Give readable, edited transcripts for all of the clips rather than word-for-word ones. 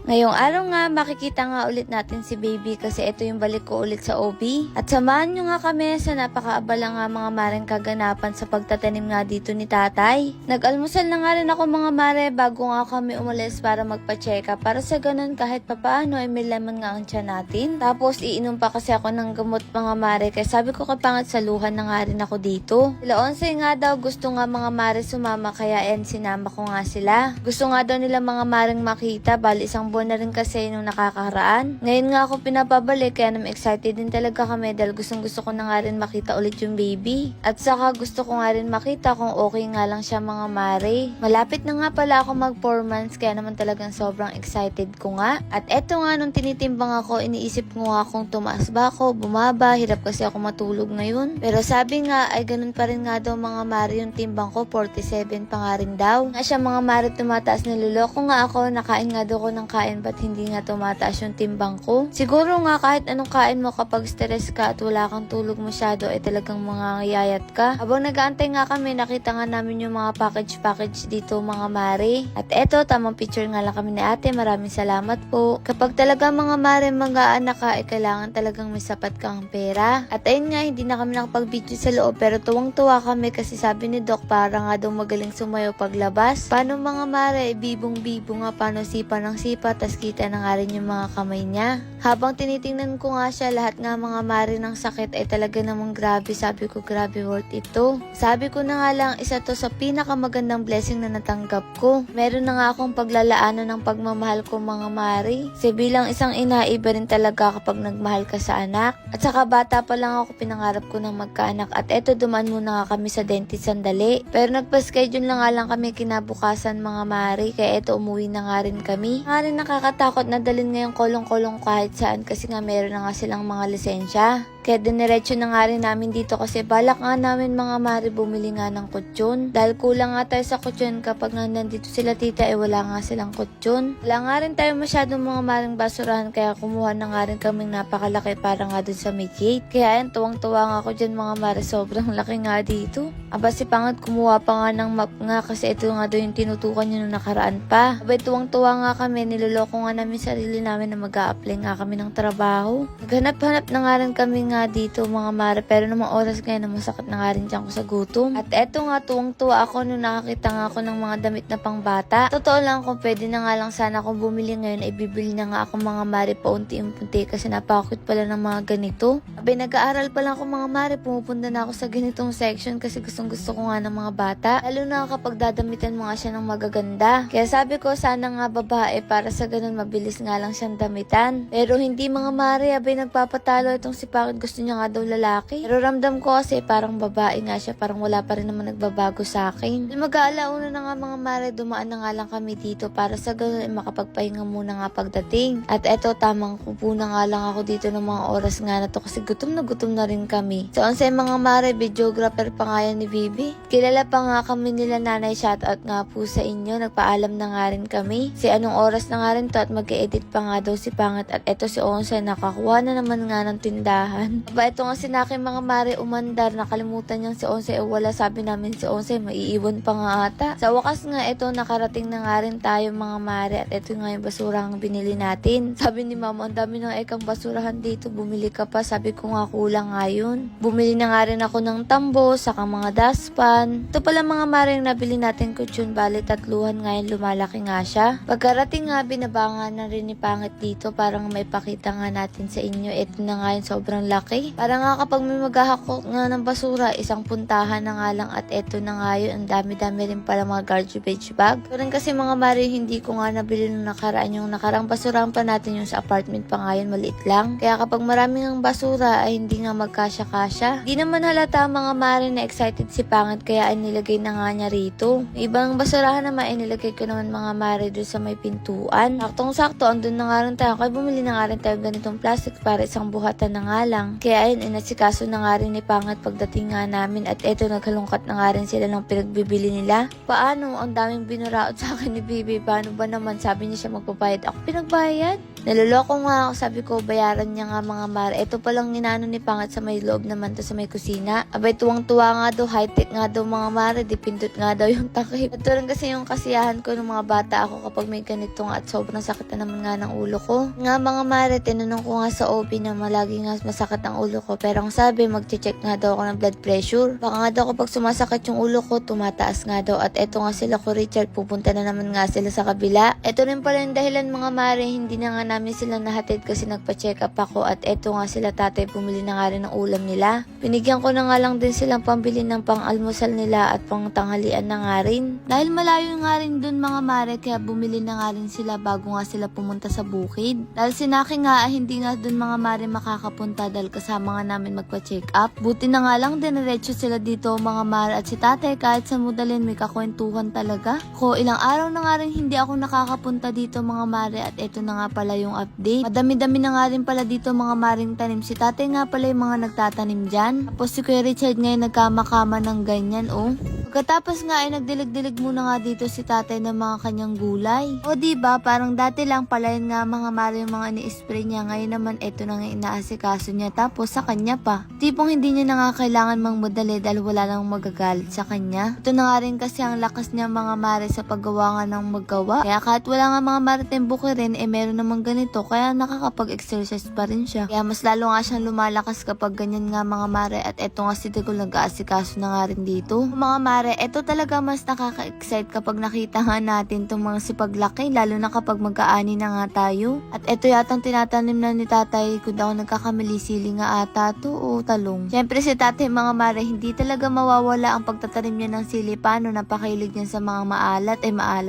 Ngayong araw nga, makikita nga ulit natin si baby kasi ito yung balik ko ulit sa OB. At samahan nyo nga kami sa napakaabala nga mga mareng kaganapan sa pagtatanim nga dito ni tatay. Nag-almusal na nga rin ako mga mare bago nga kami umalis para magpa-check up. Para sa ganun kahit papaano ay may laman nga ang tiyan natin. Tapos iinom pa kasi ako ng gamot mga mare kaya sabi ko kapangat saluhan na nga rin ako dito. Sila 11 nga daw gusto nga mga mare sumama kaya sinama ko nga sila. Gusto nga daw nila mga mareng makita bali isang buwan na rin kasi nung nakakaraan. Ngayon nga ako pinapabalik kaya naman excited din talaga kami dahil gustong gusto ko na nga rin makita ulit yung baby. At saka gusto ko nga rin makita kung okay nga lang siya mga mare. Malapit na nga pala ako mag 4 months kaya naman talagang sobrang excited ko nga. At eto nga nung tinitimbang ako iniisip ko nga kung tumaas ba ako, bumaba, hirap kasi ako matulog ngayon. Pero sabi nga ay ganun pa rin nga daw mga mare yung timbang ko 47 pa nga rin daw. Nga siya mga mare tumataas niloloko nga ako nakain nga daw ko ng kain ba't hindi nga tumataas yung timbang ko. Siguro nga kahit anong kain mo kapag stress ka at wala kang tulog masyado ay talagang mga yayat ka. Habang nag-aantay nga kami nakita nga namin yung mga package dito mga mare. At eto tamang picture nga lang kami ni ate, maraming salamat po. Kapag talaga mga mare mag-aanak ka ay kailangan talagang may sapat kang pera. At ayun nga hindi na kami nakapag-video sa loob pero tuwang-tuwa kami kasi sabi ni Doc para nga daw magaling sumayo paglabas. Paano mga mare bibong-bibo nga paano sipa ng sipa tas kita na nga rin yung mga kamay niya. Habang tinitingnan ko nga siya lahat nga mga mare ng sakit ay talaga namang grabe. Sabi ko grabe worth ito. Sabi ko na nga lang isa to sa pinakamagandang blessing na natanggap ko. Meron na nga akong paglalaanan ng pagmamahal ko mga mare. Kasi bilang isang ina iba rin talaga kapag nagmahal ka sa anak. At saka bata pa lang ako pinangarap ko ng magkaanak. At eto dumaan muna nga kami sa dentist sandali. Pero nagpa-schedule na nga lang kami kinabukasan mga mare. Kaya eto umuwi na nga rin kami. Nga rin nakakatakot na dalhin ngayong kolong-kolong kahit saan kasi nga meron na nga silang mga lisensya. Kaya diniretso na nga rin namin dito kasi balak nga namin mga mare bumili nga ng kutsyon. Dahil kulang nga tayo sa kutsyon kapag nga nandito sila tita wala nga silang kutsyon. Wala nga rin tayo masyadong mga mareng basurahan kaya kumuha na nga rin kaming napakalaki para nga dun sa may gate. Kaya yan tuwang-tuwa nga ako dyan mga mare sobrang laki nga dito. Aba si Pangat kumuha pa nga ng map nga kasi ito nga doon yung tinutukan niya nung nakaraan pa. Aba tuwang-tuwa nga kami niloloko nga namin sarili namin na mag-a-apply nga kami ng trabaho. Naghanap-hanap na nga rin kami nga dito mga mare pero namang oras ngayon na masakit na nga rin dyan ko sa gutom. At eto nga tuwang-tuwa ako nung nakakita nga ako ng mga damit na pangbata. Totoo lang kung pwede na nga lang sana akong bumili ngayon ay bibili na nga ako mga mare paunti-unti kasi napakakit pala ng mga ganito. Abay nag-aaral pa lang ako mga mare pumupunta na ako sa ganitong section kasi gustong gusto ko nga ng mga bata. Lalo na kapag dadamitan mo nga siya ng magaganda. Kaya sabi ko sana nga babae para sa ganun mabilis nga lang siyang damitan. Pero hindi mga mare abay nagpapatalo itong si Pakit gusto niya nga daw lalaki. Pero ramdam ko kasi parang babae nga siya, parang wala pa rin naman nagbabago sa akin. Mag-aalauna na nga mga mare, dumaan na nga lang kami dito para sa ganun ay makapagpahinga muna nga pagdating. At eto tamang kupo na nga lang ako dito ng mga oras nga na to kasi gutom na rin kami. So sa mga mare, videographer pa nga yan ni Bibi. Kilala pa nga kami nila nanay, shoutout nga po sa inyo. Nagpaalam na nga rin kami. Si anong oras na nga rin to at mag-edit pa nga daw si Pangat at eto si Onse nakakuha na naman nga ng tindahan. Aba, ito nga sinakin mga mare umandar, nakalimutan niyang si Onse wala sabi namin si Onse maiiwan pa nga ata. Sa wakas nga ito nakarating na nga rin tayo mga mare at ito nga yung basurang binili natin. Sabi ni mama ang dami ng ekang basurahan dito, bumili ka pa. Sabi ko nga kulang nga yun. Bumili na nga rin ako ng tambo, saka mga dustpan. Ito pala mga mare yung nabili natin kutsyon, bali tatluhan ngayon lumalaki nga siya. Pagkarating nga binabangan na rin ni Pangit dito parang may pakita nga natin sa inyo. Ito na nga yun sobrang laki. Para nga kapag may maghahakot nga ng basura, isang puntahan na nga lang at eto na nga yun. Ang dami-dami rin pala mga garbage bag. So rin kasi mga mare, hindi ko nga nabili nung nakaraan. Yung nakarang basurahan pa natin yung sa apartment pa nga yun, maliit lang. Kaya kapag maraming ang basura ay hindi nga magkasya-kasya. Di naman halata mga mare na excited si Pangit kaya ay nilagay na nga niya rito. Ibang basurahan naman ay nilagay ko naman mga mare doon sa may pintuan. Saktong-sakto, andun na nga rin tayo. Kaya bumili na nga rin tayo ganitong plastic para isang buhatan na nga lang. lang. Kaya ayun, inasikaso na nga rin ni Pangit pagdating nga namin at eto naghalungkat na nga rin sila ng pinagbibili nila. Paano? Ang daming binuraot sa akin ni Bibi. Paano ba naman? Sabi niya siya magbabayad. Ako pinagbayad? Naluloko nga ako, sabi ko bayaran niya nga mga mare. Ito palang inano ni Pangit sa may loob naman to sa may kusina. Abay tuwang-tuwa nga daw, high-tech nga daw mga mare, dipindot nga daw yung takip. Ito rin kasi yung kasiyahan ko ng mga bata ako kapag may ganito nga at sobrang sakit na naman nga ng ulo ko. Nga mga mare, tinanong ko nga sa OB na malagi nga masakit ang ulo ko. Pero ang sabi, mag-check nga daw ako ng blood pressure. Baka nga daw kapag sumasakit yung ulo ko, tumataas nga daw. At eto nga sila ko Richard, pupunta na naman nga sila sa kabila. Ito rin pala yung dahilan mga mare, hindi na nga namin sila nahatid kasi nagpa-check up ako at eto nga sila tatay bumili na nga rin ng ulam nila. Binigyan ko na nga lang din silang pambili ng pang-almusal nila at pang-tanghalian na nga rin. Dahil malayo nga rin dun mga mare kaya bumili na nga rin sila bago nga sila pumunta sa bukid. Dahil sinaki nga hindi nga dun mga mare makakapunta dahil kasama nga namin magpa-check up. Buti na nga lang diniretso sila dito mga mare at si tatay kahit sa mudalin may kakwentuhan talaga. Ko ilang araw na nga rin hindi ako nakakapunta dito mga mare at eto na nga pala yung update. Madami-dami na nga rin pala dito mga maring tanim. Si tatay nga pala yung mga nagtatanim dyan. Tapos si Kuya Richard ngayon nagkamakama ng ganyan oh. Pagkatapos nga ay nagdilig-dilig muna nga dito si tatay ng mga kanyang gulay. O diba parang dati lang pala yun nga mga mare yung mga ni-spray niya. Ngayon naman eto na nga inaasikaso niya tapos sa kanya pa. Tipong hindi niya na nga kailangan mangmadali dahil wala nang magagalit sa kanya. Ito na nga rin kasi ang lakas niya mga mare sa paggawa nga ng maggawa. Kaya kahit wala nga mga mare tembuki rin meron namang ganito kaya nakakapag-exercise pa rin siya. Kaya mas lalo nga siyang lumalakas kapag ganyan nga mga mare at eto nga si Tigol nag-aasikaso na nga rin dito. Mga mare, eto talaga mas nakaka-excite kapag nakita nga natin itong mga sipaglaki lalo na kapag magkaani na nga tayo. At eto yatang tinatanim na ni tatay kung daw nagkakamali sili nga ata to o talong. Siyempre si tatay mga mare hindi talaga mawawala ang pagtatanim niya ng sili. Paano napakahilig niya sa mga maalat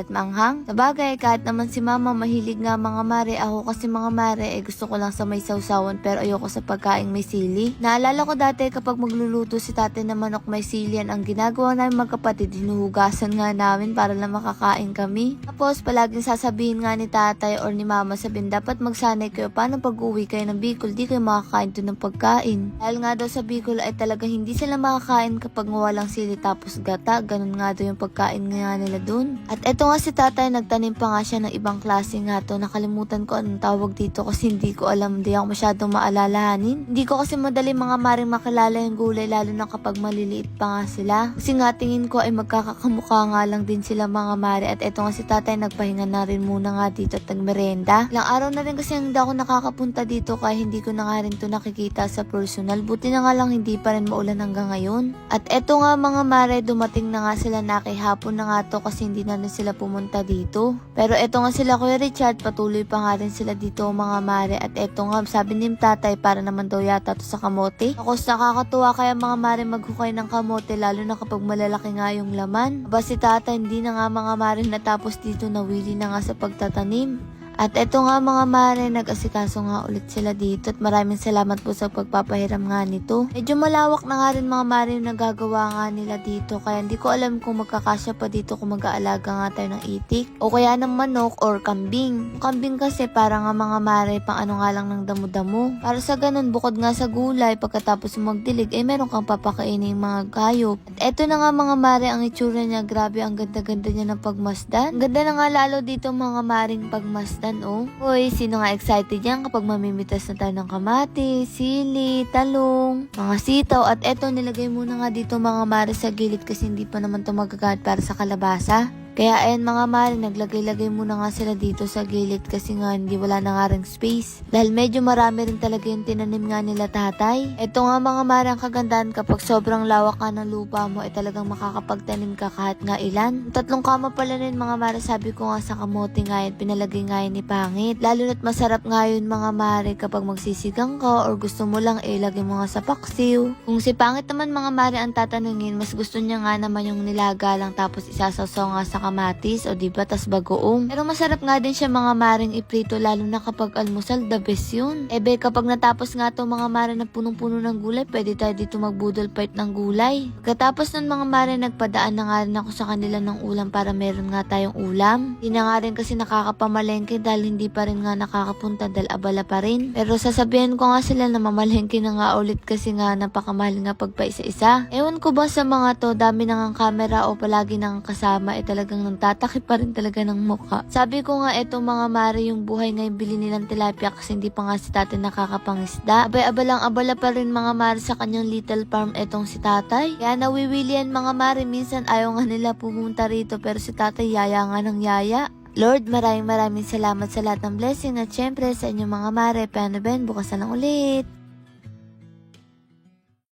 maanghang. Sabagay kahit naman si mama mahilig nga mga mare, ako kasi mga mare gusto ko lang sa may sausawan pero ayoko sa pagkain may sili. Naalala ko dati kapag magluluto si tatay na manok may silian ang ginagawa namin magkapatid, hinuhugasan nga namin para lang makakain kami. Tapos palaging sasabihin nga ni tatay or ni mama sabihin dapat magsanay kayo paano pag uwi kayo ng Bicol di kayo makakain doon ng pagkain. Dahil nga daw sa Bicol ay talaga hindi sila makakain kapag walang sili tapos gata, ganun nga daw yung pagkain nga nila doon. At eto nga si tatay nagtanim pa nga siya ng ibang klase nga to, nakalimutan ko anong tawag dito kasi hindi ko alam, di ako masyadong maalalahanin. Hindi ko kasi madali mga maring makilala yung gulay lalo na kapag maliliit pa nga sila. Kasi nga tingin ko ay magkakakamukha nga lang din sila mga mare at eto nga si tatay nagpahinga na rin muna nga dito at nagmerenda. Ilang araw na rin kasi hindi ako nakakapunta dito kaya hindi ko na nga rin to nakikita sa personal. Buti na nga lang hindi pa rin maulan hanggang ngayon. At eto nga mga mare dumating na nga sila nakihapon na nga to kasi hindi na rin sila pumunta dito. Pero eto nga sila Kuya Richard patuloy pa nga rin sila dito mga mare at eto nga sabi ni tatay para naman daw yata to sa kamote. Ako nakakatuwa kaya mga mare maghukay ng kamote lalo na kapag malalaki nga yung laman. Aba si tatay hindi na nga mga mare natapos dito nawili na nga sa pagtatanim. At eto nga mga mare, nag-asikaso nga ulit sila dito at maraming salamat po sa pagpapahiram nga nito. Medyo malawak na nga rin mga mare yung nagagawa nga nila dito kaya hindi ko alam kung magkakasya pa dito kung mag-aalaga nga tayo ng itik o kaya ng manok or kambing. Kambing kasi para nga mga mare pang ano nga lang ng damo-damo. Para sa ganun bukod nga sa gulay pagkatapos magdilig meron kang papakainin mga hayop. At eto na nga mga mare ang itsura niya, grabe ang ganda-ganda niya ng pagmasdan. Ang ganda na nga lalo dito mga maring pagmasdan. Hoy, sino nga excited yan kapag mamimitas na tayo ng kamatis, sili, talong, mga sitaw at eto nilagay muna nga dito mga mare sa gilid kasi hindi pa naman ito magagamit para sa kalabasa. Kaya ayan mga mare, naglagay-lagay muna nga sila dito sa gilid kasi nga hindi wala na nga ring space. Dahil medyo marami rin talaga yung tinanim nga nila tatay. Ito nga mga mare ang kagandahan kapag sobrang lawak ka ng lupa mo talagang makakapagtanim ka kahit nga ilan. 3 kama pala rin mga mare sabi ko nga sa kamote nga yun, pinalagay nga yun ni Pangit. Lalo na't masarap nga yun mga mare kapag magsisigang ka or gusto mo lang ilagay mo nga sa paksiw. Kung si Pangit naman mga mare ang tatanungin, mas gusto niya nga naman yung nilaga lang tapos isasasaw nga sa kamatis o diba tas bagoong. Pero masarap nga din siya mga maring iprito lalo na kapag almusal, the best yun. Ebe kapag natapos nga to mga mare na punong-puno ng gulay, pwede tayo dito magbudol fight ng gulay. Pagkatapos nun mga mare, nagpadaan na nga rin ako sa kanila ng ulam para meron nga tayong ulam. Hindi na nga rin kasi nakakapamalengke dahil hindi pa rin nga nakakapunta dahil abala pa rin. Pero sasabihin ko nga sila na mamalengke na nga ulit kasi nga napakamahal nga pagpa isa-isa. Ewan ko ba sa mga to, dami na nga camera o palagi nang kasama, talagang nagtatakip pa rin talaga ng mukha. Sabi ko nga eto mga mare, yung buhay ngayon bili nilang tilapia kasi hindi pa nga si tatay nakakapangisda. Abay-abalang abala pa rin mga mare sa kanyang little farm etong si tatay. Kaya nawiwilian mga mare, minsan ayaw nga nila pumunta rito pero si tatay yaya nga ng yaya. Lord, maraming salamat sa lahat ng blessing at syempre sa inyong mga mare. Paano Ben, bukas na lang ulit.